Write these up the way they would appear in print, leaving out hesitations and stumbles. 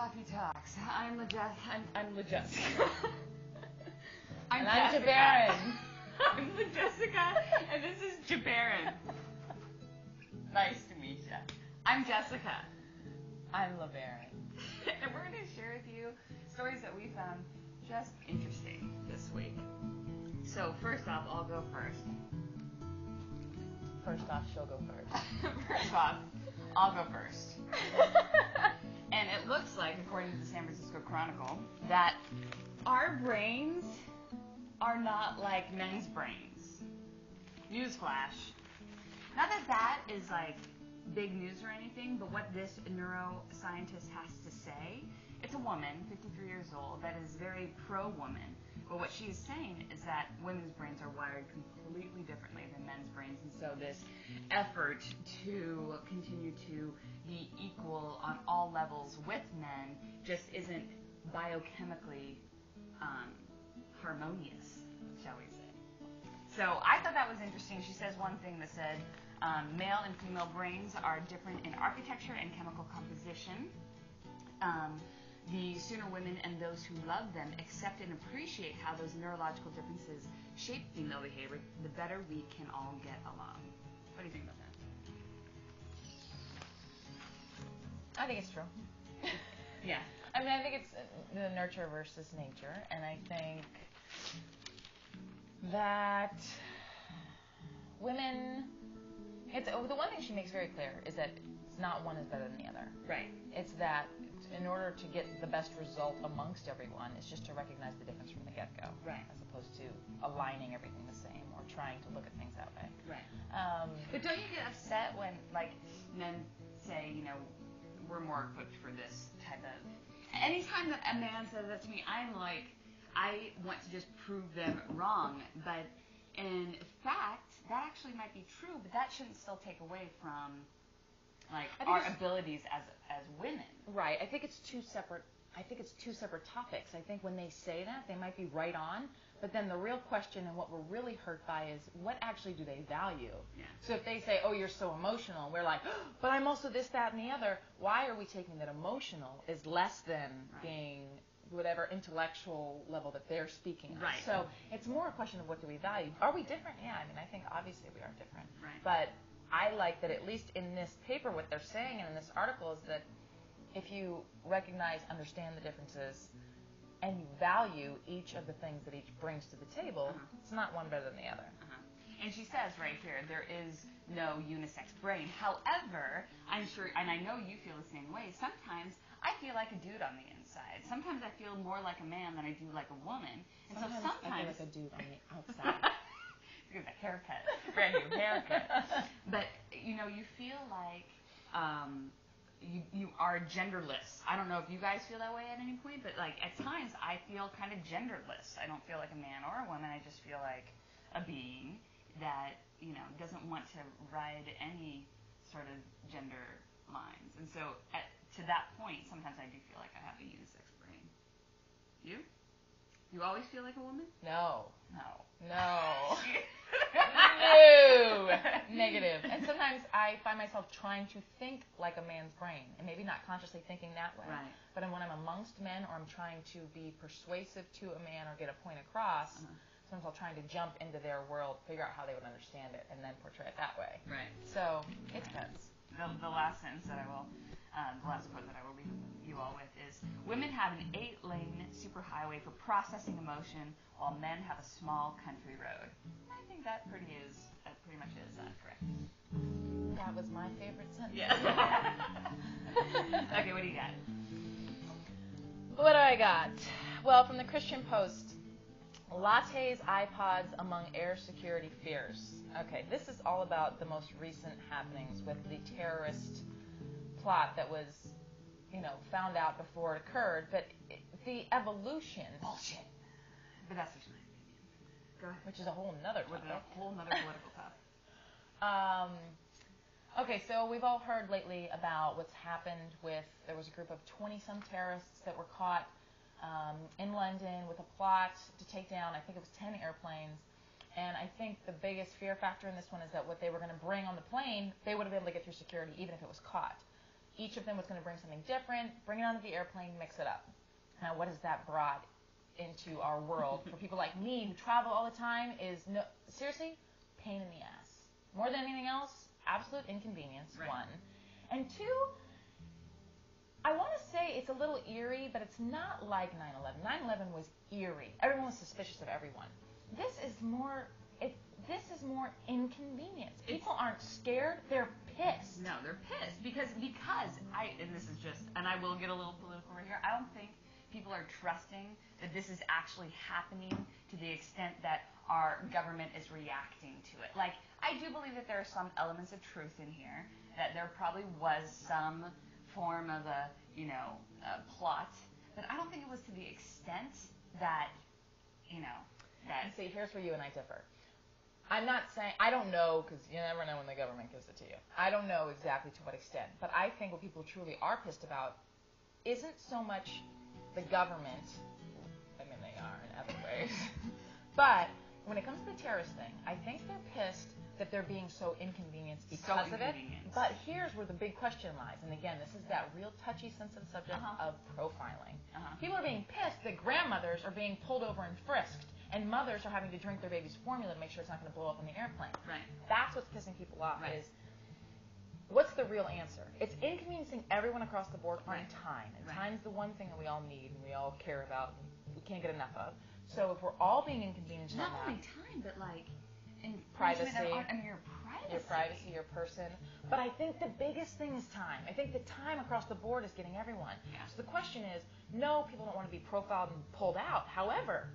Coffee Talks. I'm Jessica. I'm Jessica. I'm Jabarin. I'm Jessica, and this is Jabarin. Nice to meet you. I'm Jessica. I'm LeBaron. And we're going to share with you stories that we found just interesting this week. So first off, I'll go first. First off, she'll go first. First off, I'll go first. And it looks like, according to the San Francisco Chronicle, that our brains are not like men's brains. Newsflash. Not that that is like big news or anything, but what this neuroscientist has to say, it's a woman, 53 years old, that is very pro-woman. But what she is saying is that women's brains are wired completely differently than men's brains, and so this effort to continue to be equal on all levels with men just isn't biochemically harmonious, shall we say. So I thought that was interesting. She says one thing that said male and female brains are different in architecture and chemical composition. The sooner women and those who love them accept and appreciate how those neurological differences shape female behavior, the better we can all get along. What do you think about that? I think it's true. Yeah. I mean, I think it's the nurture versus nature, and I think that women, the one thing she makes very clear is that it's not one is better than the other. Right. It's that in order to get the best result amongst everyone, it's just to recognize the difference from the get-go. Right. As opposed to aligning everything the same or trying to look at things that way. Right. But don't you get upset when, like, men say, you know, we're more equipped for this type of... Anytime that a man says that to me, I'm like, I want to just prove them wrong. But in fact, that actually might be true, but that shouldn't still take away from... like our abilities as women. Right. I think it's two separate topics. I think when they say that, they might be right on, but then the real question and what we're really hurt by is what actually do they value? Yeah. So if they say, "Oh, you're so emotional," we're like, oh, "But I'm also this, that, and the other." Why are we taking that emotional is less than being whatever intellectual level that they're speaking of? Right. So it's more a question of what do we value? Are we different? Yeah. I mean, I think obviously we are different. Right. But I like that at least in this paper, what they're saying and in this article is that if you recognize, understand the differences, and you value each of the things that each brings to the table, it's not one better than the other. And she says right here, there is no unisex brain. However, I'm sure, and I know you feel the same way, sometimes I feel like a dude on the inside. Sometimes I feel more like a man than I do like a woman. And sometimes I feel like a dude on the outside. Because a haircut, brand new haircut. But, you know, you feel like you are genderless. I don't know if you guys feel that way at any point, but, like, at times I feel kind of genderless. I don't feel like a man or a woman. I just feel like a being that, you know, doesn't want to ride any sort of gender lines. And so to that point, sometimes I do feel like I have a unisex brain. You? You always feel like a woman? No. No. No. Negative. And sometimes I find myself trying to think like a man's brain, and maybe not consciously thinking that way. Right. But when I'm amongst men or I'm trying to be persuasive to a man or get a point across, sometimes I'll try to jump into their world, figure out how they would understand it, and then portray it that way. Right. So it depends. The last sentence that I will, the last quote that I will leave you all with is, women have an 8-lane superhighway for processing emotion, while men have a small country road. I think that pretty much is correct. That was my favorite sentence. Yeah. Okay, what do you got? What do I got? Well, from the Christian Post, lattes, iPods among air security fears. Okay, this is all about the most recent happenings with the terrorist plot that was, you know, found out before it occurred, but the evolution... Bullshit. But that's just my opinion. Go ahead. Which is a whole nother topic. With a whole nother political topic. Okay, so we've all heard lately about what's happened with, there was a group of 20-some terrorists that were caught in London with a plot to take down, I think it was 10 airplanes. And I think the biggest fear factor in this one is that what they were going to bring on the plane, they would have been able to get through security even if it was caught. each of them was going to bring something different, bring it onto the airplane, mix it up. Now, what has that brought into our world for people like me who travel all the time is, seriously, pain in the ass. More than anything else, absolute inconvenience, right. one. And two, I want to say it's a little eerie, but it's not like 9/11. 9/11 was eerie. Everyone was suspicious of everyone. This is more inconvenience. People aren't scared, they're pissed. No, they're pissed because and this is just, and I will get a little political right here, I don't think people are trusting that this is actually happening to the extent that our government is reacting to it. Like, I do believe that there are some elements of truth in here, that there probably was some form of a plot, but I don't think it was to the extent that, that... See, here's where you and I differ. I'm not saying, I don't know, because you never know when the government gives it to you. I don't know exactly to what extent, but I think what people truly are pissed about isn't so much the government. I mean, they are in other ways. But when it comes to the terrorist thing, I think they're pissed that they're being so inconvenienced because of it. But here's where the big question lies. And again, this is that real touchy, sensitive subject of profiling. People are being pissed that grandmothers are being pulled over and frisked, and mothers are having to drink their baby's formula to make sure it's not going to blow up on the airplane. Right. That's what's pissing people off. Right. Is what's the real answer? It's inconveniencing everyone across the board on time. And time's the one thing that we all need and we all care about and we can't get enough of. So if we're all being inconvenienced not on only that, time, but like privacy, your privacy, your person. But I think the biggest thing is time. I think the time across the board is getting everyone. Yeah. So the question is, no, people don't want to be profiled and pulled out. However,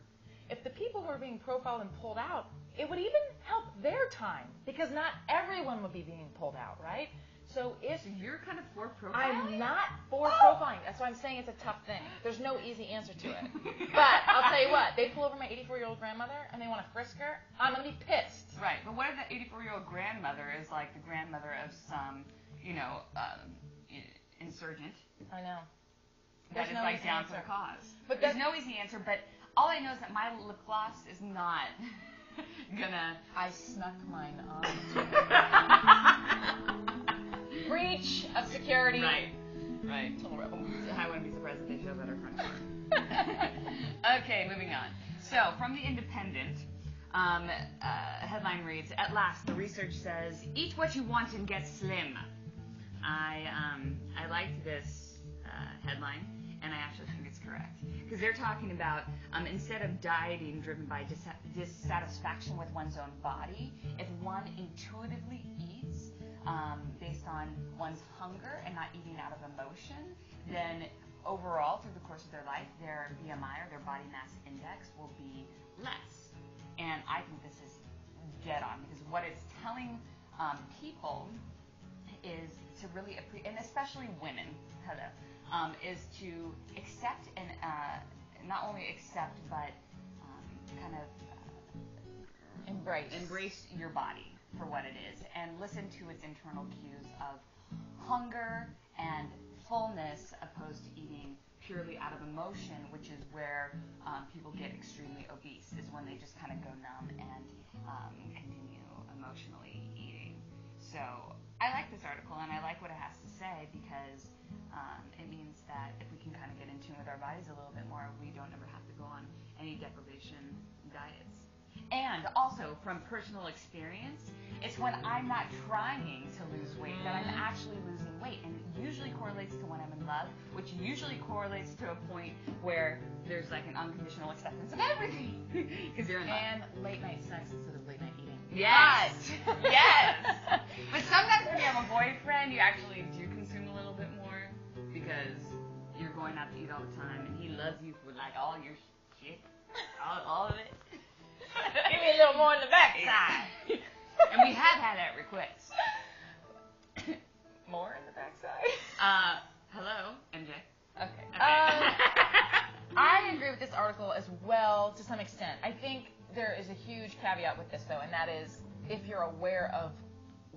if the people who are being profiled and pulled out, it would even help their time because not everyone would be being pulled out, right? So you're kind of for profiling? I'm not for profiling. That's why I'm saying it's a tough thing. There's no easy answer to it. But I'll tell you what, they pull over my 84-year-old grandmother and they want to frisk her, I'm going to be pissed. Right, but what if that 84-year-old grandmother is like the grandmother of some, insurgent? I know. That is no like down answer. for the cause. But there's no easy answer, but all I know is that my lip gloss is not gonna... I snuck mine on. Breach of security. Right. Total rebel. I wouldn't be surprised if they show better front door. Okay, moving on. So, from The Independent, headline reads, "At last, the research says, eat what you want and get slim." I liked this headline, and I actually think it's correct. Because they're talking about, instead of dieting driven by dissatisfaction with one's own body, if one intuitively eats based on one's hunger and not eating out of emotion, then overall, through the course of their life, their BMI or their body mass index will be less. And I think this is dead on, because what it's telling people is to really appreciate, and especially women, is to accept and not only accept, but kind of embrace your body for what it is, and listen to its internal cues of hunger and fullness, opposed to eating purely out of emotion, which is where people get extremely obese, is when they just kind of go numb and continue emotionally eating. So I like this article, and I like what it has to say, because it means that if we can kind of get in tune with our bodies a little bit more, we don't ever have to go on any deprivation diets. And also, from personal experience, it's when I'm not trying to lose weight that I'm actually losing weight. And it usually correlates to when I'm in love, which usually correlates to a point where there's like an unconditional acceptance of everything. Because you're in love. And late night sex instead of late night eating. Yes! Yes! But sometimes when you have a boyfriend, you actually do consume a little bit more, because you're going out to eat all the time, and he loves you for like all your shit. All of it. Give me a little more on the backside. And we have had that request. More in the backside? Hello, MJ. Okay. I agree with this article as well to some extent. I think there is a huge caveat with this, though, and that is if you're aware of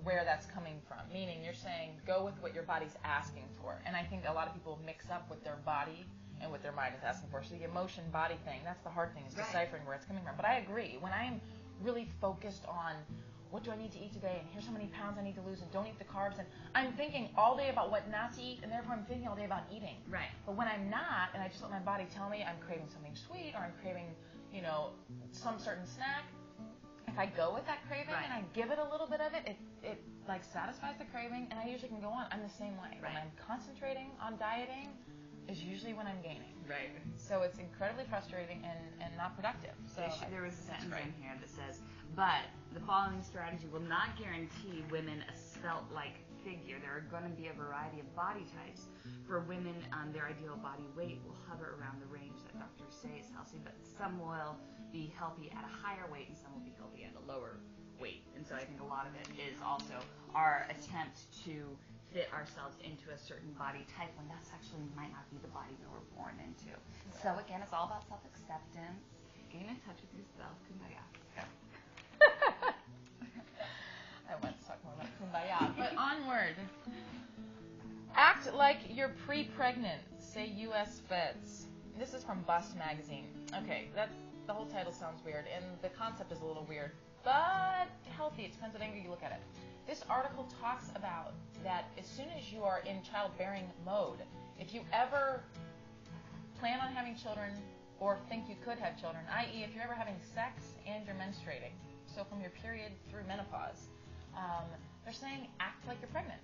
where that's coming from. Meaning you're saying go with what your body's asking for. And I think a lot of people mix up what their body and what their mind is asking for. So the emotion body thing, that's the hard thing, is deciphering where it's coming from. But I agree. When I am really focused on what do I need to eat today, and here's how many pounds I need to lose, and don't eat the carbs, and I'm thinking all day about what not to eat, and therefore I'm thinking all day about eating. Right. But when I'm not, and I just let my body tell me I'm craving something sweet, or I'm craving, some certain snack, if I go with that craving and I give it a little bit of it, it like satisfies the craving, and I usually can go on. I'm the same way. Right. When I'm concentrating on dieting is usually when I'm gaining. Right. So it's incredibly frustrating and not productive. So there was a sentence in here that says, but the following strategy will not guarantee women a svelte-like figure. There are going to be a variety of body types. For women, their ideal body weight will hover around the range that doctors say is healthy, but some will be healthy at a higher weight and some will be healthy at a lower weight. And so I think a lot of it is also our attempt to fit ourselves into a certain body type when that's actually might not be the body we were born into. So again, it's all about self-acceptance, getting in touch with yourself. Kumbaya. I want to talk more about kumbaya, but onward. Act like you're pre-pregnant, say U.S. feds. This is from Bust magazine. Okay, the whole title sounds weird, and the concept is a little weird, but healthy. It depends on angle you look at it. This article talks about that as soon as you are in childbearing mode, if you ever plan on having children or think you could have children, i.e. if you're ever having sex and you're menstruating, so from your period through menopause, they're saying act like you're pregnant.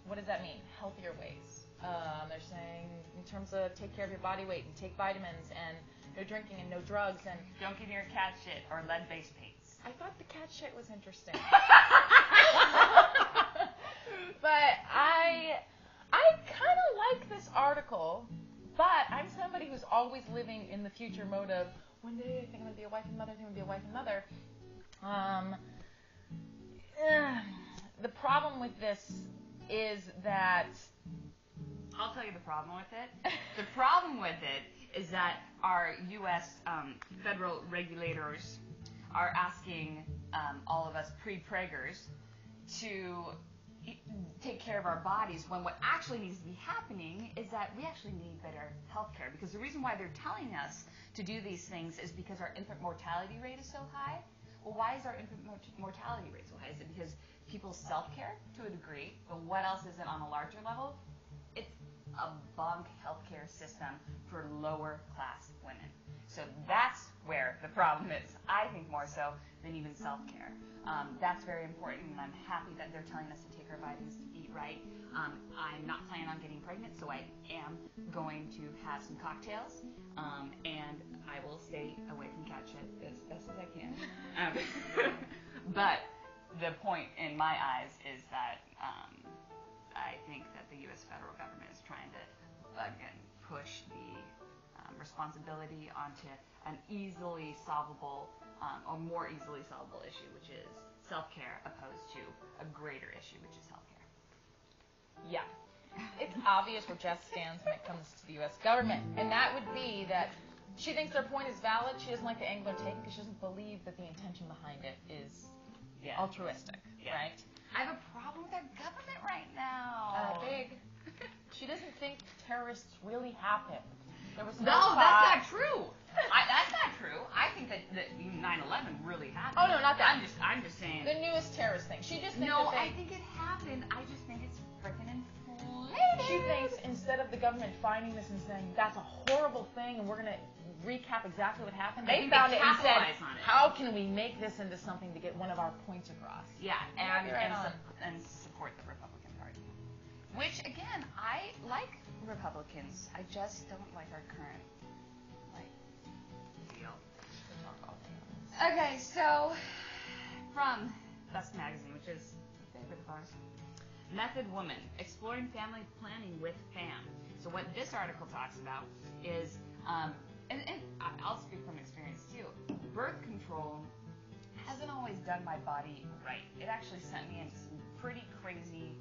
What does that mean? Healthier ways. They're saying in terms of take care of your body weight and take vitamins and no drinking and no drugs and don't get near cat shit or lead-based paints. I thought the cat shit was interesting. But I kind of like this article, but I'm somebody who's always living in the future mode of one day I think I'm going to be a wife and mother, I think I'm going to be a wife and mother. The problem with this is that I'll tell you the problem with it. The problem with it is that our U.S. Federal regulators are asking all of us pre-preggers to take care of our bodies when what actually needs to be happening is that we actually need better health care. Because the reason why they're telling us to do these things is because our infant mortality rate is so high. Well, why is our infant mortality rate so high? Is it because people self-care to a degree, but what else is it on a larger level? It's a bunk healthcare system for lower class women. So that's where the problem is, I think, more so than even self-care. That's very important, and I'm happy that they're telling us to take our vitamins, to eat right. I'm not planning on getting pregnant, so I am going to have some cocktails, and I will stay away from cat shit as best as I can. But the point in my eyes is that I think that the U.S. federal government is trying to, again, push the responsibility onto an easily solvable or more easily solvable issue, which is self-care, opposed to a greater issue, which is healthcare. Yeah. It's obvious where Jess stands when it comes to the U.S. government, and that would be that she thinks their point is valid. She doesn't like the angle they're taking because she doesn't believe that the intention behind it is altruistic, right? I have a problem with our government right now. Big. She doesn't think terrorists really happen. There was No, that's not true. That's not true. I think that 9/11 really happened. Oh no, not that. I'm just saying. The newest terrorist thing. She just thinks I think it happened. I just think it's freaking inflated. She thinks instead of the government finding this and saying that's a horrible thing and we're going to recap exactly what happened, they found it and said, how can we make this into something to get one of our points across? Yeah, and support the Republican Party. Which, again, I like Republicans. I just don't like our current deal. Okay, so from Bust Magazine, which is a favorite of ours. Method Woman, exploring family planning with fam. So what this article talks about is, and I'll speak from experience too, birth control hasn't always done my body right. It actually sent me into some pretty crazy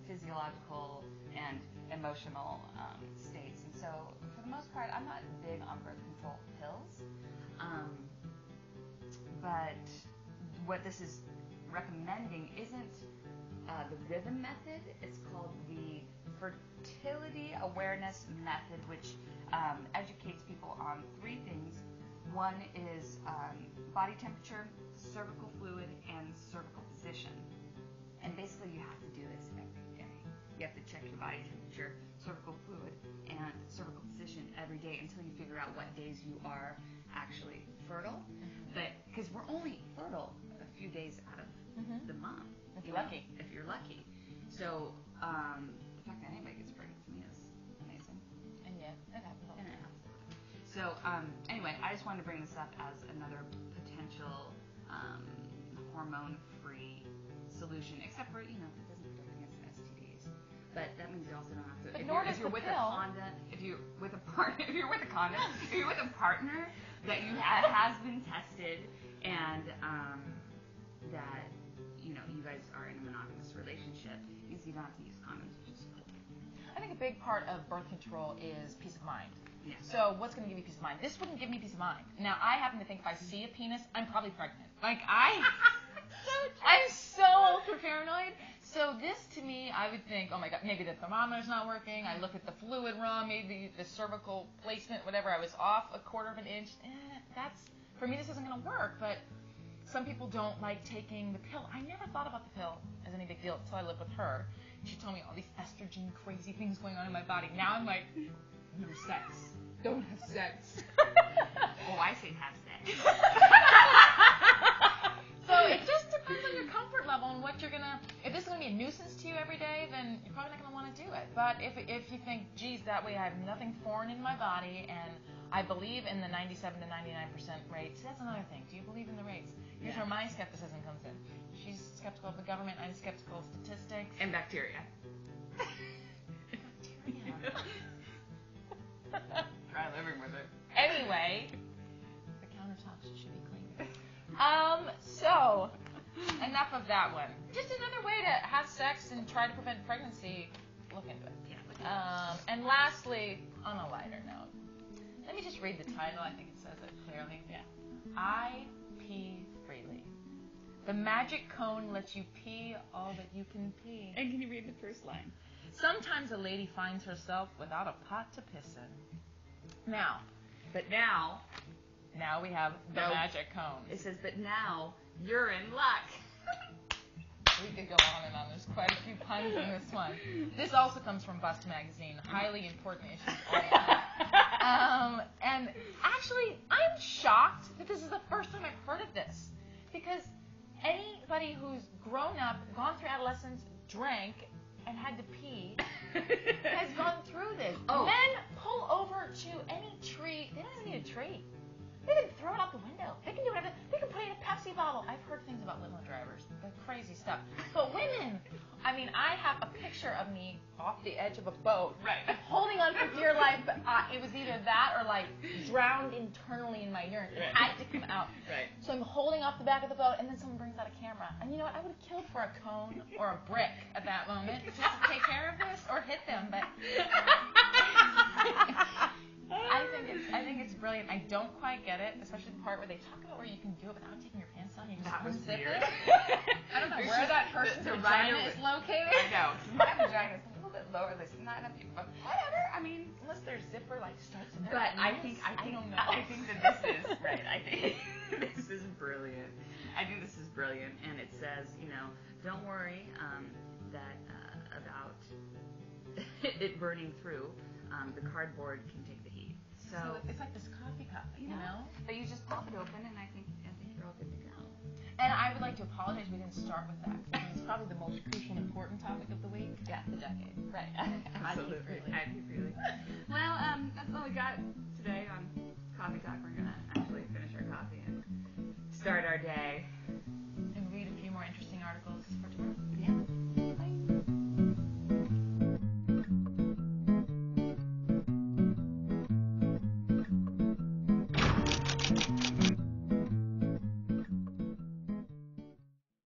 physiological and emotional states. And so for the most part, I'm not big on birth control pills. But what this is recommending isn't the rhythm method. It's called the fertility awareness method, which educates people on three things: One is body temperature, cervical fluid, and cervical position. And basically you have to do this every day. You have to check your body temperature, cervical fluid, and cervical position every day until you figure out what days you are actually fertile. But because we're only fertile a few days out of the month. If you're lucky. If you're lucky. So the fact that anybody gets pregnant to me is amazing. And yet, it happens all the time. So anyway, I just wanted to bring this up as another potential hormone-free solution, except for, it doesn't protect against STDs. But that means you also don't have to. If you're with a condom, if you're with a partner that has been tested and that you guys are in a monogamous relationship, you don't have to use condoms, which is cool. I think a big part of birth control is peace of mind. Yeah. So what's going to give you peace of mind? This wouldn't give me peace of mind. Now, I happen to think if I see a penis, I'm probably pregnant. I'm so ultra paranoid. So this, to me, I would think, oh my God, maybe the thermometer's not working. I look at the fluid wrong, maybe the cervical placement, whatever. I was off a quarter of an inch. For me, this isn't going to work. But some people don't like taking the pill. I never thought about the pill as any big deal until I lived with her. She told me all these estrogen crazy things going on in my body. Now I'm like, no sex. Don't have sex. Oh, I say have sex. So it just depends on your comfort level and what you're gonna. If this is gonna be a nuisance to you every day, then you're probably not gonna want to do it. But if you think, geez, that way I have nothing foreign in my body, and I believe in the 97 to 99% rates. That's another thing. Do you believe in the rates? Here's where my skepticism comes in. She's skeptical of the government. I'm skeptical of statistics. And bacteria. Bacteria. Try living with it. Anyway, the countertops should be clean. So, enough of that one. Just another way to have sex and try to prevent pregnancy. Look into it. Yeah. And lastly, on a lighter note, let me just read the title. I think it says it clearly. Yeah. I pee freely. The magic cone lets you pee all that you can pee. And can you read the first line? Sometimes a lady finds herself without a pot to piss in. Now we have the magic cone. It says, but now you're in luck. We could go on and on. There's quite a few puns in this one. This also comes from Bust Magazine. Highly important issues all the time. And actually, I'm shocked that this is the first time I've heard of this. Because anybody who's grown up, gone through adolescence, drank, and had to pee has gone through this. Oh. Men pull over to any tree. They don't even need a tree. They can throw it out the window. They can do whatever. They can put it in a Pepsi bottle. I've heard things about limo drivers. The crazy stuff. But women, I mean, I have a picture of me off the edge of a boat. Right. Holding on for dear life. But it was either that or like drowned internally in my urine. It had to come out. Right. So I'm holding off the back of the boat, and then someone brings out a camera. And you know what? I would have killed for a cone or a brick at that moment just to take care of this or hit them. But I think it's brilliant. I don't quite get it, especially the part where they talk about where you can do it without taking your pants on. You just unzip it. I don't know where that person's vagina is located. I know. My vagina is a little bit lower. There's not enough people. But whatever. I mean, unless their zipper like starts in their but anus. I don't know. I think that this is right. I think this is brilliant. And it says, don't worry about it burning through. The cardboard can take the heat. So it's like this coffee cup, you know? But you just pop it open, and I think you're all good to go. And I would like to apologize we didn't start with that. It's probably the most crucial and important topic of the week. Yeah, the decade. Right. Absolutely. Well, that's all we got today on Coffee Talk. We're going to actually finish our coffee and start our day. And read a few more interesting articles for tomorrow.